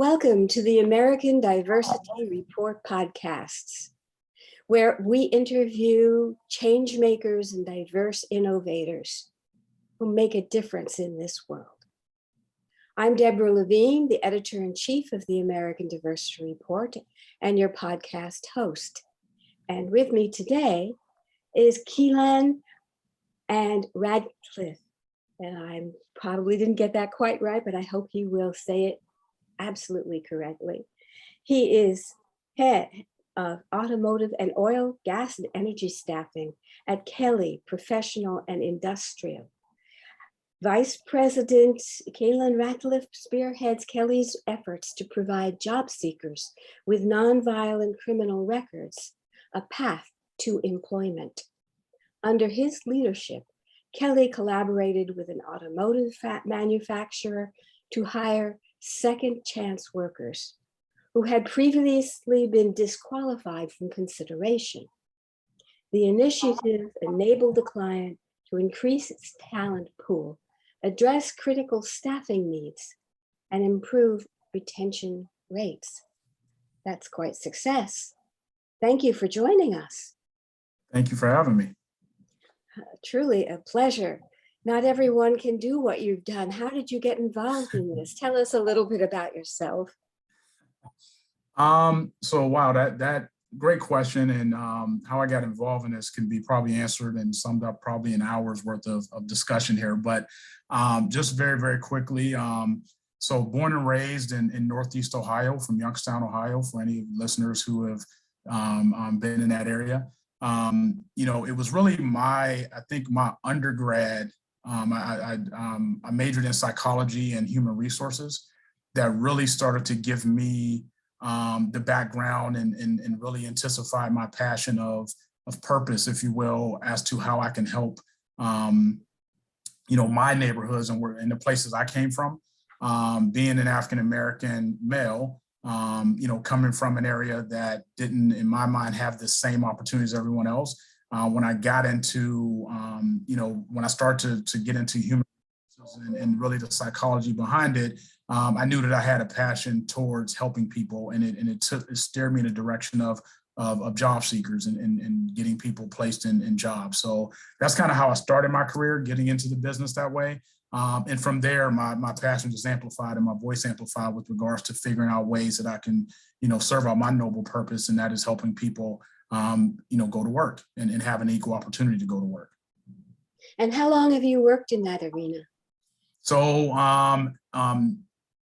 Welcome to the American Diversity Report podcasts, where we interview change makers and diverse innovators who make a difference in this world. I'm Deborah Levine, the editor-in-chief of the American Diversity Report and your podcast host. And with me today is Keilon and Ratliff. And I probably didn't get that quite right, but I hope he will say it absolutely correctly. He is head of automotive and oil, gas, and energy staffing at Kelly Professional and Industrial. Vice President Keilon Ratliff spearheads Kelly's efforts to provide job seekers with nonviolent criminal records a path to employment. Under his leadership, Kelly collaborated with an automotive manufacturer to hire second chance workers who had previously been disqualified from consideration. The initiative enabled the client to increase its talent pool, address critical staffing needs, and improve retention rates. That's quite success. Thank you for joining us. Thank you for having me. Truly a pleasure. Not everyone can do what you've done. How did you get involved in this? Tell us a little bit about yourself. So wow, that great question, and how I got involved in this can be probably answered and summed up probably an hour's worth of discussion here. But just very, very quickly, so born and raised in Northeast Ohio, from Youngstown, Ohio, for any listeners who have been in that area. It was really my undergrad. I majored in psychology and human resources that really started to give me the background and really intensify my passion of purpose, if you will, as to how I can help, my neighborhoods and the places I came from, being an African-American male, coming from an area that didn't, in my mind, have the same opportunities as everyone else. When I got into, when I started to get into human and really the psychology behind it, I knew that I had a passion towards helping people, and it steered me in the direction of job seekers and getting people placed in jobs. So that's kind of how I started my career, getting into the business that way. And from there, my passion just amplified and my voice amplified with regards to figuring out ways that I can, serve out my noble purpose, and that is helping people go to work and have an equal opportunity to go to work. And how long have you worked in that arena? So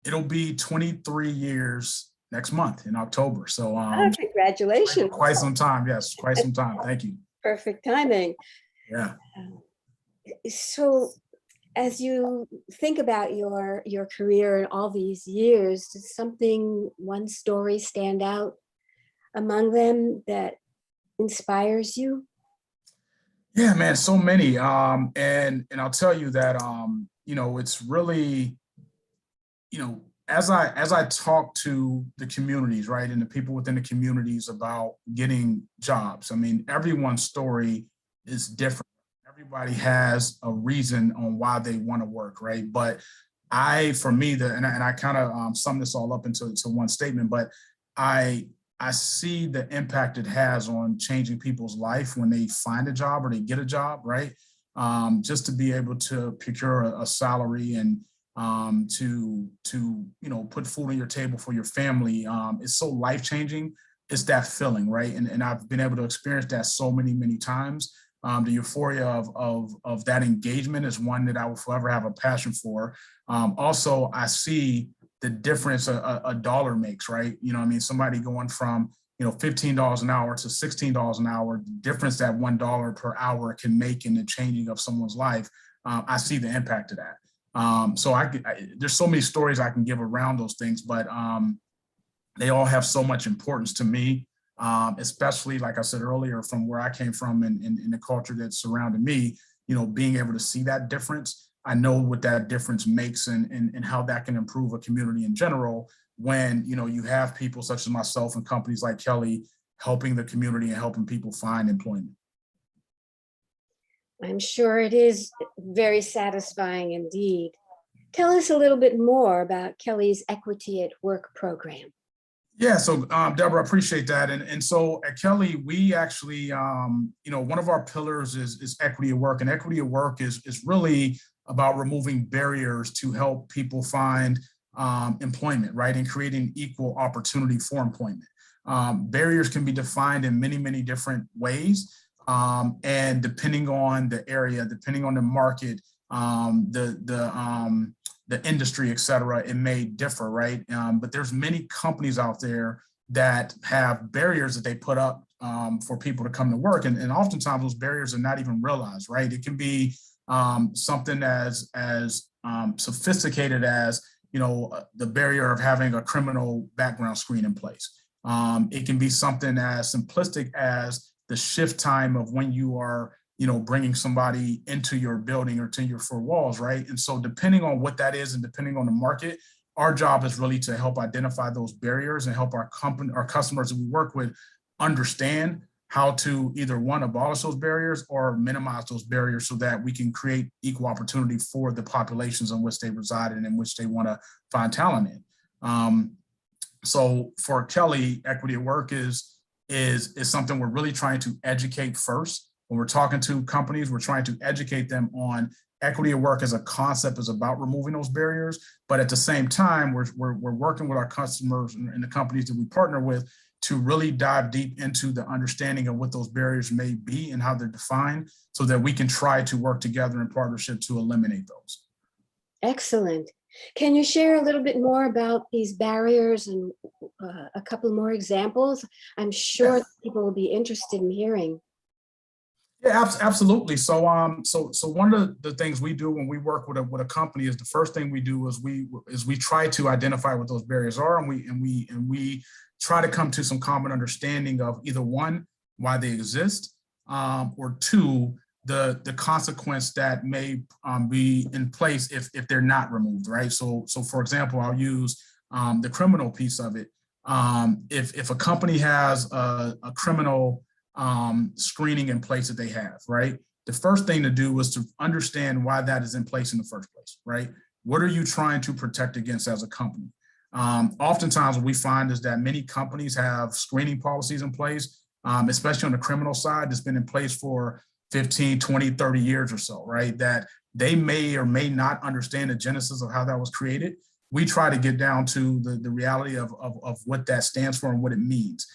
it'll be 23 years next month in October. So congratulations. Quite some time. Yes, quite some time. Thank you. Perfect timing. Yeah. So as you think about your career in all these years, does one story stand out among them that inspires you? Yeah, man, so many. And I'll tell you that it's really, as I talk to the communities, right, and the people within the communities about getting jobs, I mean, everyone's story is different. Everybody has a reason on why they want to work, right? But I kind of sum this all up into one statement, but I see the impact it has on changing people's life when they find a job or they get a job, right? Just to be able to procure a salary and to put food on your table for your family is so life-changing. It's that feeling, right? And I've been able to experience that so many times. The euphoria of that engagement is one that I will forever have a passion for. Also, I see the difference a dollar makes, right? Somebody going from, $15 an hour to $16 an hour, the difference that $1 per hour can make in the changing of someone's life. I see the impact of that. So there's so many stories I can give around those things, but they all have so much importance to me, especially, like I said earlier, from where I came from and the culture that surrounded me, being able to see that difference. I know what that difference makes and how that can improve a community in general when, you have people such as myself and companies like Kelly helping the community and helping people find employment. I'm sure it is very satisfying indeed. Tell us a little bit more about Kelly's Equity at Work program. Yeah, so Deborah, I appreciate that. And so at Kelly, we actually, one of our pillars is equity at work, and equity at work is really about removing barriers to help people find employment, right, and creating equal opportunity for employment. Barriers can be defined in many, many different ways, and depending on the area, depending on the market, the industry, et cetera, it may differ, right? But there's many companies out there that have barriers that they put up for people to come to work. And oftentimes those barriers are not even realized, right? It can be something as sophisticated as, the barrier of having a criminal background screen in place. It can be something as simplistic as the shift time of when you are bringing somebody into your building or to your four walls, right? And so depending on what that is and depending on the market, our job is really to help identify those barriers and help our customers that we work with understand how to either one, abolish those barriers or minimize those barriers so that we can create equal opportunity for the populations in which they reside and in which they want to find talent in. So for Kelly, equity at work is something we're really trying to educate first. When we're talking to companies, we're trying to educate them on equity at work as a concept is about removing those barriers. But at the same time, we're working with our customers and the companies that we partner with to really dive deep into the understanding of what those barriers may be and how they're defined so that we can try to work together in partnership to eliminate those. Excellent. Can you share a little bit more about these barriers and a couple more examples? I'm sure people will be interested in hearing. Yeah, absolutely. So, one of the things we do when we work with a company is the first thing we do is we try to identify what those barriers are, and we try to come to some common understanding of either one, why they exist, or two, the consequence that may be in place if they're not removed, right? So for example, I'll use the criminal piece of it. If a company has a criminal screening in place that they have, right? The first thing to do is to understand why that is in place in the first place, right? What are you trying to protect against as a company? Oftentimes what we find is that many companies have screening policies in place, especially on the criminal side, that's been in place for 15, 20, 30 years or so, right? That they may or may not understand the genesis of how that was created. We try to get down to the reality of what that stands for and what it means.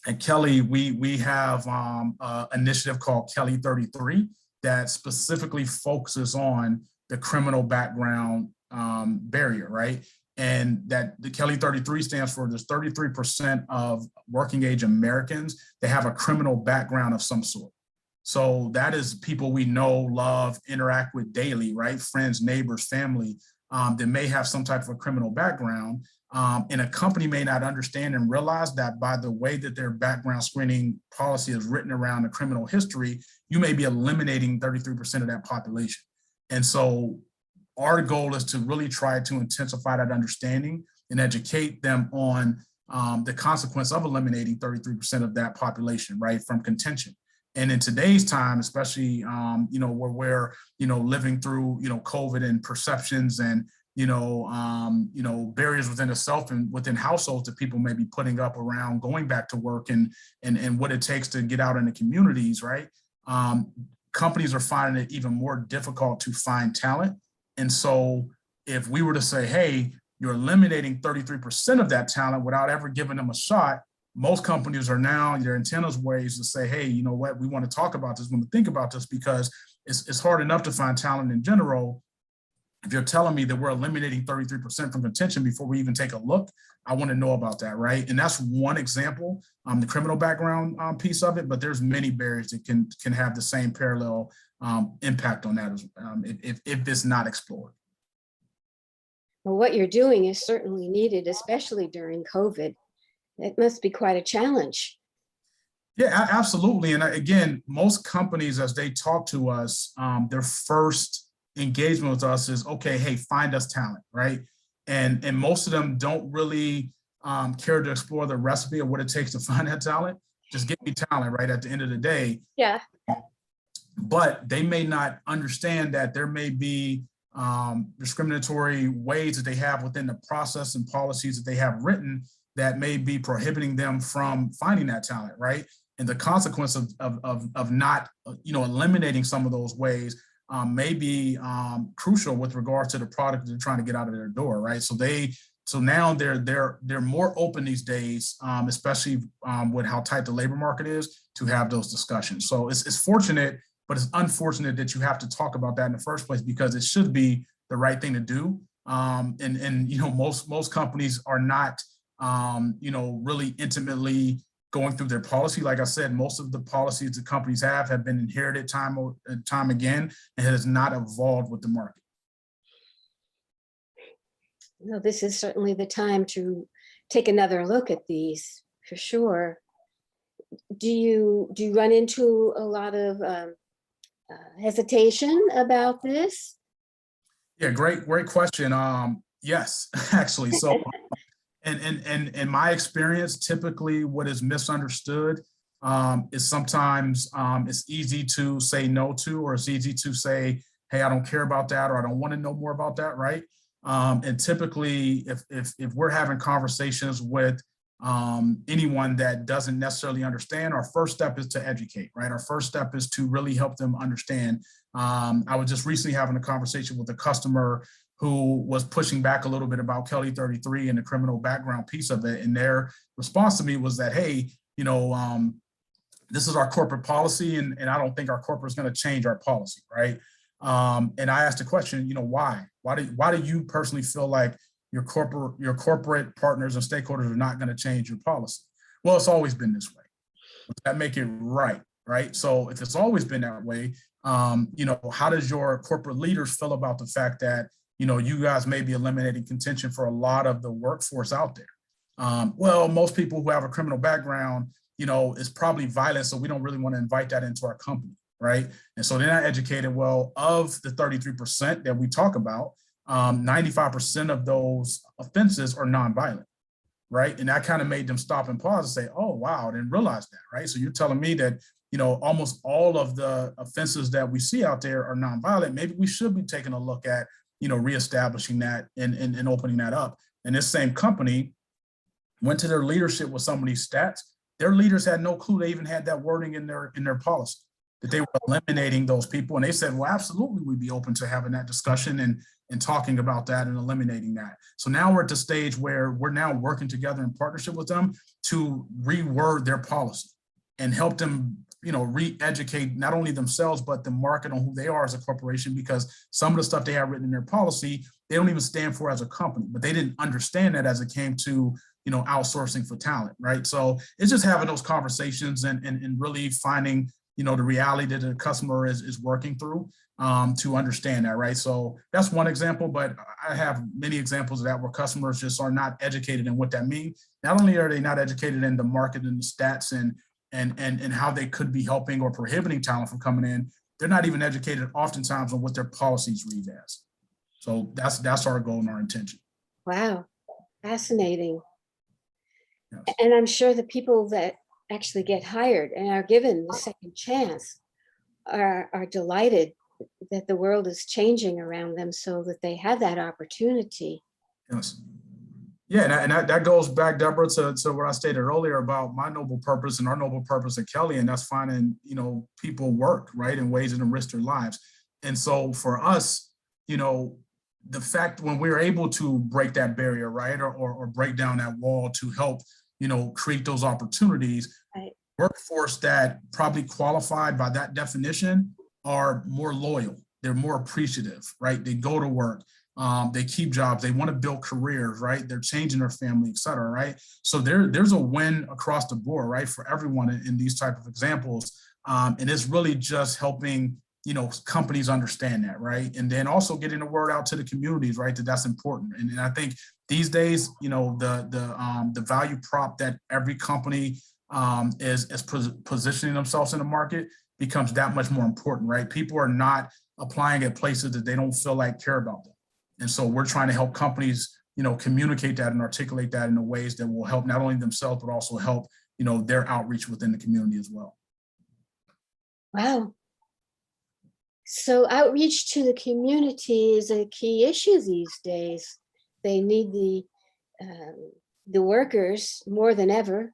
At Kelly, we have an initiative called Kelly 33 that specifically focuses on the criminal background barrier, right? And that the Kelly 33 stands for there's 33% of working age Americans that have a criminal background of some sort. So that is people we know, love, interact with daily, right? Friends, neighbors, family that may have some type of a criminal background. And a company may not understand and realize that by the way that their background screening policy is written around the criminal history, you may be eliminating 33% of that population. And so our goal is to really try to intensify that understanding and educate them on the consequence of eliminating 33% of that population, right, from contention. And in today's time, especially, where we're, living through, COVID and perceptions and, barriers within itself and within households that people may be putting up around going back to work and what it takes to get out in the communities, right? Companies are finding it even more difficult to find talent. And so if we were to say, hey, you're eliminating 33% of that talent without ever giving them a shot, most companies are now, their antennas ways to say, hey, you know what, we want to talk about this, we want to think about this because it's hard enough to find talent in general. If you're telling me that we're eliminating 33% from contention before we even take a look, I want to know about that, right? And that's one example, the criminal background piece of it, but there's many barriers that can have the same parallel impact on that if it's not explored. Well, what you're doing is certainly needed, especially during COVID. It must be quite a challenge. Yeah, absolutely. And again, most companies, as they talk to us, their first engagement with us is, okay, hey, find us talent, right? And most of them don't really care to explore the recipe of what it takes to find that talent. Just get me talent, right, at the end of the day. Yeah. But they may not understand that there may be discriminatory ways that they have within the process and policies that they have written that may be prohibiting them from finding that talent, right? And the consequence of not, eliminating some of those ways may be crucial with regard to the product they're trying to get out of their door, right? So now they're more open these days, especially with how tight the labor market is, to have those discussions. So it's fortunate, but it's unfortunate that you have to talk about that in the first place, because it should be the right thing to do. Most companies are not really intimately going through their policy. Like I said, most of the policies the companies have been inherited time and time again, and has not evolved with the market. Well, this is certainly the time to take another look at these, for sure. Do you run into a lot of hesitation about this? Yeah, great question. Yes, actually. So, and in my experience, typically what is misunderstood is sometimes it's easy to say no to, or it's easy to say, hey, I don't care about that, or I don't want to know more about that, right? And typically, if we're having conversations with anyone that doesn't necessarily understand, our first step is to educate, right? Our first step is to really help them understand. I was just recently having a conversation with a customer who was pushing back a little bit about Kelly 33 and the criminal background piece of it. And their response to me was that, hey, this is our corporate policy, and I don't think our corporate is going to change our policy, right? And I asked the question, why? Why do you personally feel like your corporate partners and stakeholders are not going to change your policy? Well, it's always been this way. That make it right? So if it's always been that way, how does your corporate leaders feel about the fact that, you guys may be eliminating contention for a lot of the workforce out there? Well, most people who have a criminal background, is probably violent, so we don't really want to invite that into our company, right? And so then I educated, well, of the 33% that we talk about, 95% of those offenses are nonviolent, right? And that kind of made them stop and pause and say, oh, wow, I didn't realize that, right? So you're telling me that, almost all of the offenses that we see out there are nonviolent. Maybe we should be taking a look at, reestablishing that and opening that up. And this same company went to their leadership with some of these stats. Their leaders had no clue they even had that wording in their policy, that they were eliminating those people. And they said, well, absolutely, we'd be open to having that discussion and talking about that and eliminating that. So now we're at the stage where we're now working together in partnership with them to reword their policy and help them, re-educate not only themselves, but the market on who they are as a corporation, because some of the stuff they have written in their policy, they don't even stand for as a company, but they didn't understand that as it came to, outsourcing for talent, right? So it's just having those conversations and really finding, the reality that the customer is working through to understand that, right? So that's one example, but I have many examples of that where customers just are not educated in what that means. Not only are they not educated in the market and the stats and how they could be helping or prohibiting talent from coming in, they're not even educated oftentimes on what their policies read as. So that's our goal and our intention. Wow, fascinating. Yes. And I'm sure the people that actually get hired and are given the second chance are delighted that the world is changing around them so that they have that opportunity. Yes. Yeah, and that goes back, Deborah, to what I stated earlier about my noble purpose and our noble purpose at Kelly, and that's finding, people work, right, in ways that enrich their lives. And so for us, the fact when we're able to break that barrier, right, or break down that wall to help, create those opportunities, Right. Workforce that probably qualified by that definition are more loyal. They're more appreciative, right? They go to work. They keep jobs. They want to build careers, right? They're changing their family, et cetera, right? So there's a win across the board, right, for everyone in these type of examples. And it's really just helping, companies understand that, right? And then also getting the word out to the communities, right, that's important. And I think these days, the value prop that every company is positioning themselves in the market becomes that much more important, right? People are not applying at places that they don't feel like care about them. And so we're trying to help companies, communicate that and articulate that in the ways that will help not only themselves, but also help, their outreach within the community as well. Wow. So outreach to the community is a key issue these days. They need the workers more than ever.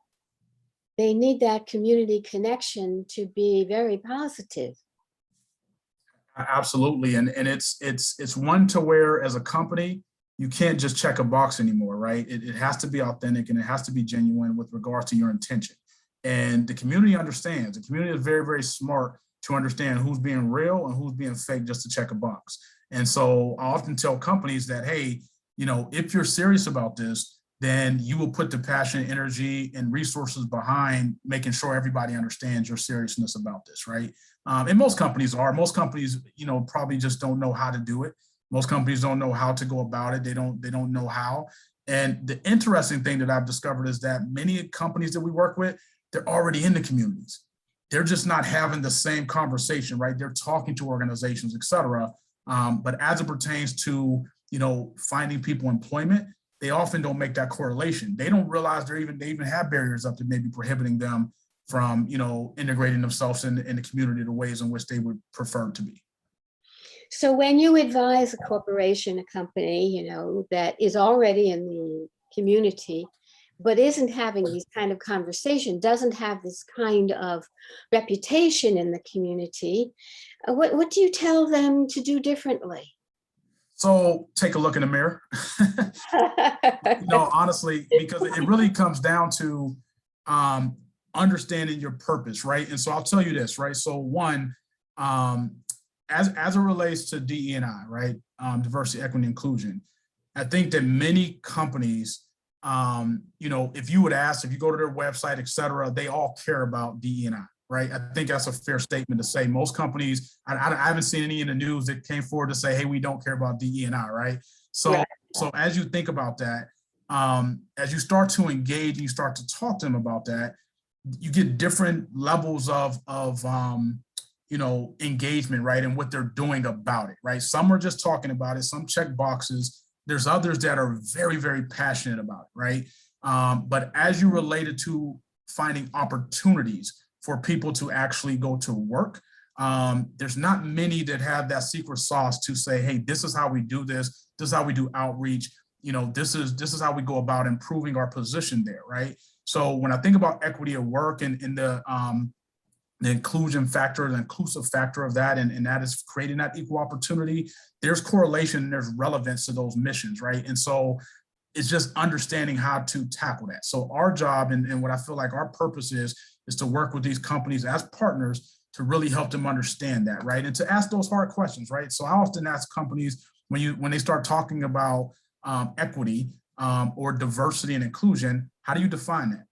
They need that community connection to be very positive. Absolutely. And it's one to where as a company, you can't just check a box anymore, right? It has to be authentic and it has to be genuine with regards to your intention. And the community understands. The community is very, very smart to understand who's being real and who's being fake just to check a box. And so I often tell companies that, hey, if you're serious about this, then you will put the passion, energy, and resources behind making sure everybody understands your seriousness about this, right? And most companies are. Most companies, probably just don't know how to do it. Most companies don't know how to go about it. They don't know how. And the interesting thing that I've discovered is that many companies that we work with, they're already in the communities. They're just not having the same conversation, right? They're talking to organizations, et cetera. But as it pertains to, finding people employment, they often don't make that correlation. They don't realize they even have barriers up to maybe prohibiting them from, integrating themselves in the community the ways in which they would prefer to be. So when you advise a corporation, a company, that is already in the community, but isn't having these kind of conversation, doesn't have this kind of reputation in the community, what do you tell them to do differently? So take a look in the mirror. Honestly, because it really comes down to understanding your purpose, right? And so I'll tell you this, right? So one, as it relates to DE&I, right? Diversity, equity, inclusion. I think that many companies, if you would ask, if you go to their website, et cetera, they all care about DE&I, right? I think that's a fair statement to say. Most companies, I haven't seen any in the news that came forward to say, hey, we don't care about DE&I, right? So, right. So as you think about that, as you start to engage and you start to talk to them about that, you get different levels of engagement, right? And what they're doing about it, right? Some are just talking about it, some check boxes. There's others that are very, very passionate about it, right? But as you relate it to finding opportunities for people to actually go to work, there's not many that have that secret sauce to say, hey, this is how we do this. This is how we do outreach. This is how we go about improving our position there, right? So when I think about equity at work and the inclusion factor, the inclusive factor of that, and that is creating that equal opportunity, there's correlation, there's relevance to those missions, right? And so it's just understanding how to tackle that. So our job and what I feel like our purpose is to work with these companies as partners to really help them understand that, right? And to ask those hard questions, right? So I often ask companies when they start talking about equity or diversity and inclusion, how do you define that?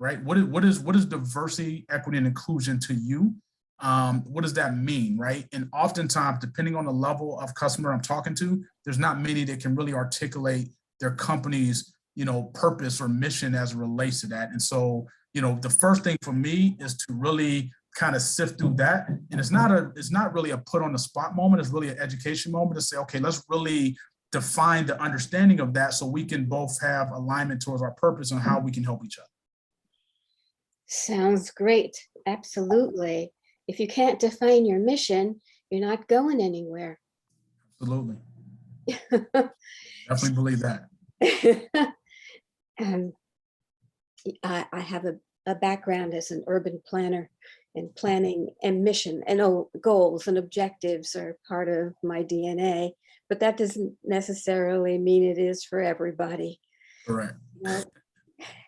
Right? What is diversity, equity, and inclusion to you? What does that mean, right? And oftentimes, depending on the level of customer I'm talking to, there's not many that can really articulate their company's, purpose or mission as it relates to that. And so, the first thing for me is to really kind of sift through that. And it's not really a put on the spot moment. It's really an education moment to say, okay, let's really define the understanding of that so we can both have alignment towards our purpose and how we can help each other. Sounds great. Absolutely. If you can't define your mission, you're not going anywhere. Absolutely. Definitely believe that. I have a background as an urban planner, and planning and mission and goals and objectives are part of my DNA, but that doesn't necessarily mean it is for everybody. Correct.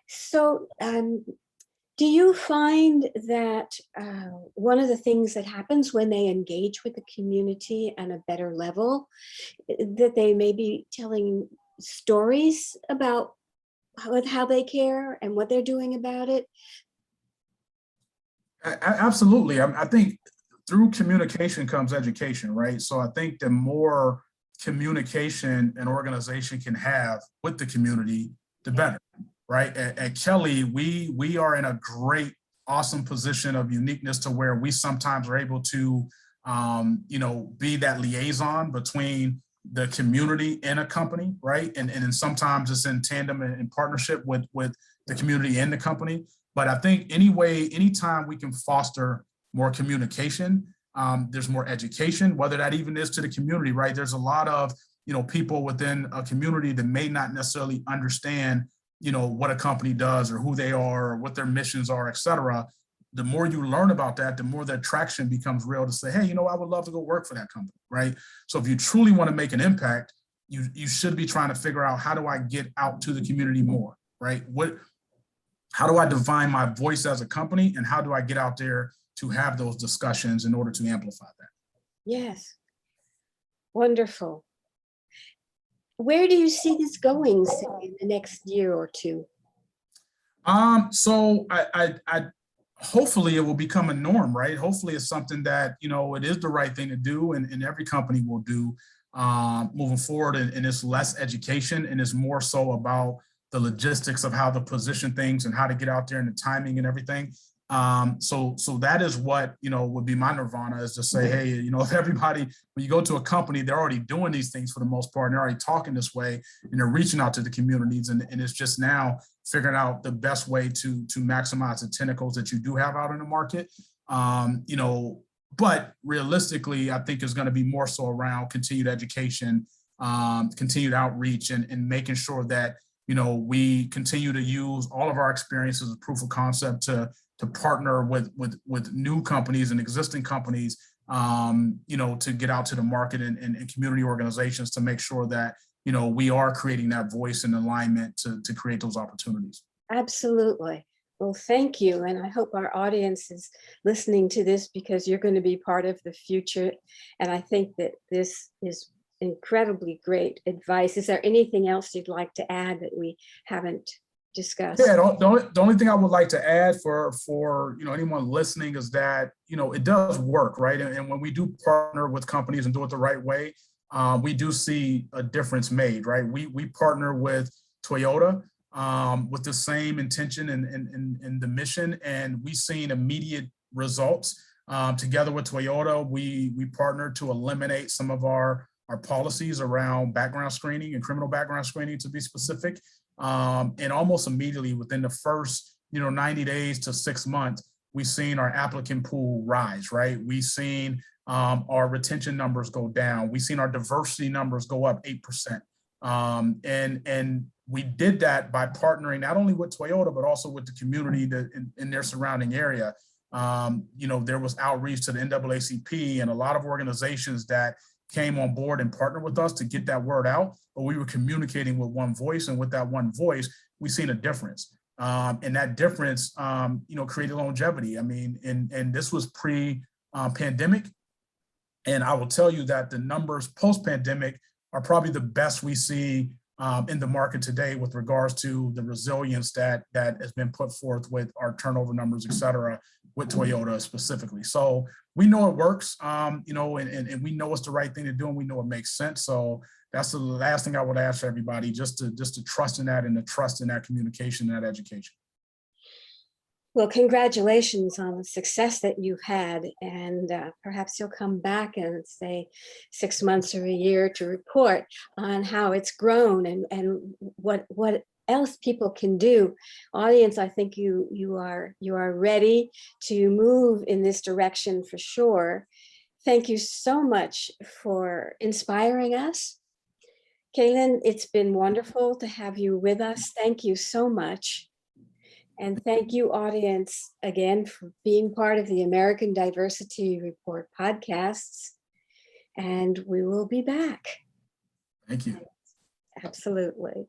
So, do you find that one of the things that happens when they engage with the community on a better level, that they may be telling stories about how they care and what they're doing about it? Absolutely. I think through communication comes education, right? So I think the more communication an organization can have with the community, the better. Right. At Kelly, we are in a great, awesome position of uniqueness to where we sometimes are able to, be that liaison between the community and a company, right? And then sometimes it's in tandem and in partnership with the community and the company. But I think anytime we can foster more communication, There's more education, whether that even is to the community, right? There's a lot of, people within a community that may not necessarily understand, what a company does or who they are or what their missions are, et cetera. The more you learn about that, the more that traction becomes real to say, hey, I would love to go work for that company, right? So if you truly want to make an impact, you should be trying to figure out, how do I get out to the community more, right? How do I define my voice as a company, and how do I get out there to have those discussions in order to amplify that? Yes. Wonderful. Where do you see this going, say, in the next year or two? So I hopefully it will become a norm, right? Hopefully it's something that, it is the right thing to do, and every company will do moving forward. And it's less education, and it's more so about the logistics of how to position things and how to get out there and the timing and everything. So that is what, would be my nirvana, is to say, hey, if everybody, when you go to a company, they're already doing these things for the most part, and they're already talking this way, and they're reaching out to the communities, and it's just now figuring out the best way to maximize the tentacles that you do have out in the market. But realistically, I think is going to be more so around continued education, continued outreach, and making sure that, we continue to use all of our experiences as proof of concept to partner with new companies and existing companies, to get out to the market and community organizations to make sure that, we are creating that voice and alignment to create those opportunities. Absolutely. Well, thank you. And I hope our audience is listening to this, because you're going to be part of the future. And I think that this is incredibly great advice. Is there anything else you'd like to add that we haven't discussed? Yeah, the only thing I would like to add for anyone listening is that, it does work, right? And when we do partner with companies and do it the right way, we do see a difference made, right? We partner with Toyota with the same intention and the mission, and we've seen immediate results. Together with Toyota, we partnered to eliminate some of our policies around background screening and criminal background screening, to be specific. And almost immediately, within the first 90 days to 6 months, we've seen our applicant pool rise, right? We've seen our retention numbers go down. We've seen our diversity numbers go up 8%. And we did that by partnering not only with Toyota, but also with the community that in their surrounding area. There was outreach to the NAACP and a lot of organizations that came on board and partnered with us to get that word out, but we were communicating with one voice, and with that one voice, we've seen a difference. And that difference, created longevity. I mean, and this was pre-pandemic. And I will tell you that the numbers post-pandemic are probably the best we see in the market today with regards to the resilience that has been put forth with our turnover numbers, et cetera, with Toyota specifically. So we know it works, and we know it's the right thing to do, and we know it makes sense. So that's the last thing I would ask everybody, just to trust in that, and to trust in that communication and that education. Well, congratulations on the success that you've had, and perhaps you'll come back in, say, 6 months or a year to report on how it's grown and what else people can do. Audience, I think you are ready to move in this direction for sure. Thank you so much for inspiring us. Keilon, it's been wonderful to have you with us. Thank you so much. And thank you, audience, again, for being part of the American Diversity Report podcasts. And we will be back. Thank you. Absolutely.